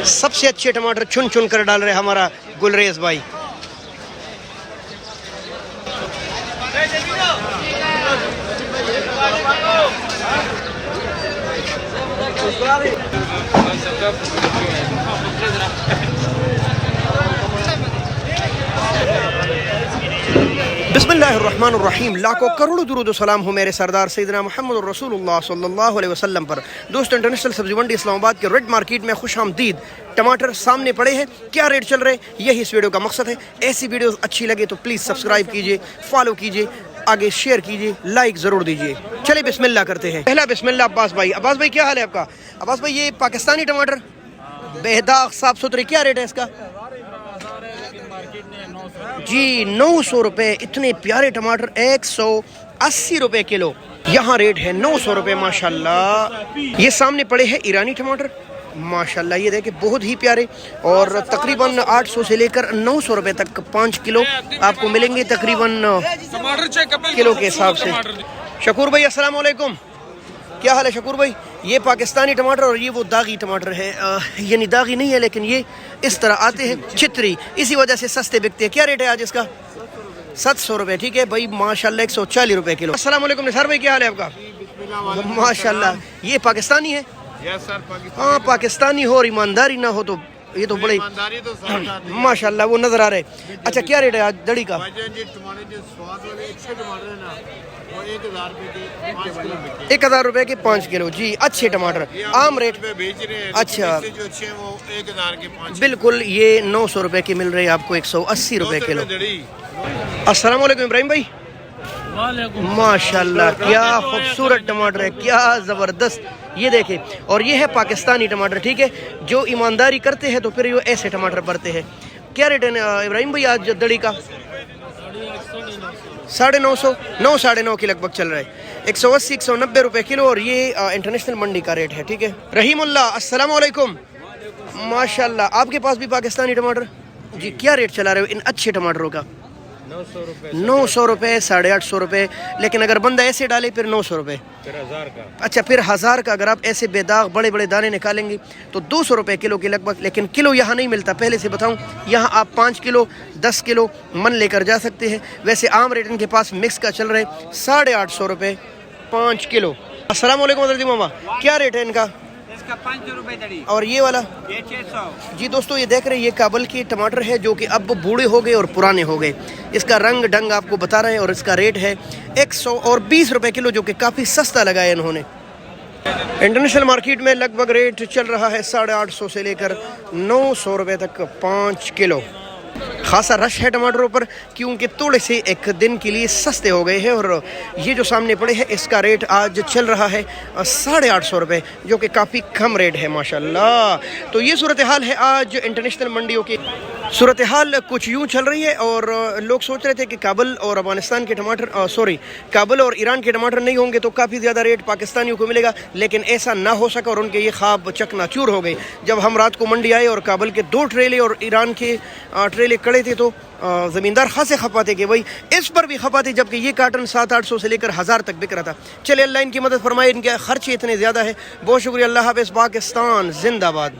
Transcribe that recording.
سب سے اچھے ٹماٹر چن چن کر ڈال رہے ہمارا گلریز بھائی. بسم اللہ الرحمن الرحیم. لاکھوں کروڑوں درود و سلام ہو میرے سردار سیدنا محمد رسول اللہ صلی اللہ علیہ وسلم پر. دوستو انٹرنیشنل سبزی منڈی اسلام آباد کے ریڈ مارکیٹ میں خوش آمدید. ٹماٹر سامنے پڑے ہیں, کیا ریٹ چل رہے, یہی اس ویڈیو کا مقصد ہے. ایسی ویڈیوز اچھی لگے تو پلیز سبسکرائب کیجئے, فالو کیجئے, آگے شیئر کیجئے, لائک ضرور دیجئے. چلے بسم اللہ کرتے ہیں. پہلا بسم اللہ عباس بھائی. عباس بھائی کیا حال ہے آپ کا؟ عباس بھائی یہ پاکستانی ٹماٹر بے داغ صاف ستھرے, کیا ریٹ ہے اس کا؟ جی 900 روپے. اتنے پیارے ٹماٹر 180 روپے کلو. یہاں ریٹ ہے 900 روپے ماشاءاللہ. یہ سامنے پڑے ہیں ایرانی ٹماٹر ماشاءاللہ, یہ دیکھیں بہت ہی پیارے, اور تقریباً 800 سے لے کر 900 روپے تک 5 کلو آپ کو ملیں گے تقریباً کلو کے حساب سے. شکور بھائی السلام علیکم, کیا حال ہے شکور بھائی؟ یہ پاکستانی ٹماٹر اور یہ وہ داغی ٹماٹر ہے, یعنی داغی نہیں ہے لیکن یہ اس طرح آتے ہیں چھتری, اسی وجہ سے سستے بکتے ہیں. کیا ریٹ ہے آج اس کا؟ 700 روپے. ٹھیک ہے بھائی ماشاءاللہ 140 روپے کلو. السلام علیکم نثار بھائی, کیا حال ہے آپ کا؟ ماشاءاللہ. یہ پاکستانی ہے؟ ہاں پاکستانی ہو اور ایمانداری نہ ہو تو یہ تو بڑے ماشاءاللہ وہ نظر آ رہے. اچھا کیا ریٹ ہے آج دڑی کا؟ 1000 روپے کے 5 کلو. جی اچھے ٹماٹر عام ریٹ. اچھا بالکل, یہ 900 روپے کے مل رہے ہیں آپ کو 180 روپے کلو. السلام علیکم ابراہیم بھائی. ماشاءاللہ کیا خوبصورت ٹماٹر ہے, کیا زبردست. یہ دیکھیں, اور یہ ہے پاکستانی ٹماٹر. ٹھیک ہے, جو ایمانداری کرتے ہیں تو پھر یہ ایسے ٹماٹر بھرتے ہیں. کیا ریٹ ہے ابراہیم بھائی آج دڑی کا؟ 950 9.5 کے لگ بھگ چل رہا ہے. 180 190 روپے کلو, اور یہ انٹرنیشنل منڈی کا ریٹ ہے. ٹھیک ہے. رحیم اللہ السلام علیکم. ماشاءاللہ آپ کے پاس بھی پاکستانی ٹماٹر. جی کیا ریٹ چلا رہے ہو ان اچھے ٹماٹروں کا؟ 900 روپے 850 روپے. لیکن اگر بندہ ایسے ڈالے پھر 900 روپے. اچھا پھر 1000 کا. اگر آپ ایسے بے داغ بڑے بڑے دانے نکالیں گے تو 200 روپے کلو کے لگ بھگ. لیکن کلو یہاں نہیں ملتا, پہلے سے بتاؤں. یہاں آپ 5 کلو 10 کلو من لے کر جا سکتے ہیں. ویسے عام ریٹ ان کے پاس مکس کا چل رہا ہے 850 روپے 5 کلو. السلام علیکم حضرت ماما, کیا ریٹ ہے ان کا؟ اس کا 500 روپے دڑی. اور یہ والا؟ یہ 600. جی دوستو یہ دیکھ رہے ہیں, یہ کابل کے ٹماٹر ہے جو کہ اب بوڑھے ہو گئے اور پرانے ہو گئے. اس کا رنگ ڈنگ آپ کو بتا رہے ہیں, اور اس کا ریٹ ہے 120 روپے کلو, جو کہ کافی سستا لگایا انہوں نے. انٹرنیشنل مارکیٹ میں لگ بھگ ریٹ چل رہا ہے 850 سے لے کر 900 روپے تک 5 کلو. خاصا رش ہے ٹماٹروں پر, کیونکہ تھوڑے سے ایک دن کے لیے سستے ہو گئے ہیں. اور یہ جو سامنے پڑے ہیں اس کا ریٹ آج چل رہا ہے 850 روپے, جو کہ کافی کم ریٹ ہے ماشاءاللہ. تو یہ صورتحال ہے آج انٹرنیشنل منڈیوں کی. صورتحال کچھ یوں چل رہی ہے, اور لوگ سوچ رہے تھے کہ کابل اور افغانستان کے ٹماٹر کابل اور ایران کے ٹماٹر نہیں ہوں گے تو کافی زیادہ ریٹ پاکستانیوں کو ملے گا, لیکن ایسا نہ ہو سکا, اور ان کے یہ خواب چکنا چور ہو گئے. جب ہم رات کو منڈی آئے اور کابل کے 2 ٹریلے اور ایران کے ٹریلے کڑے تھے تو زمیندار خاصے خفا تھے کہ بھائی اس پر بھی خفا تھے, جبکہ یہ کارٹن 700-800 سے لے کر 1000 تک بک رہا تھا. چلے اللہ ان کی مدد فرمائے, ان کے خرچے اتنے زیادہ ہے. بہت شکریہ. اللہ حافظ. پاکستان زندہ باد.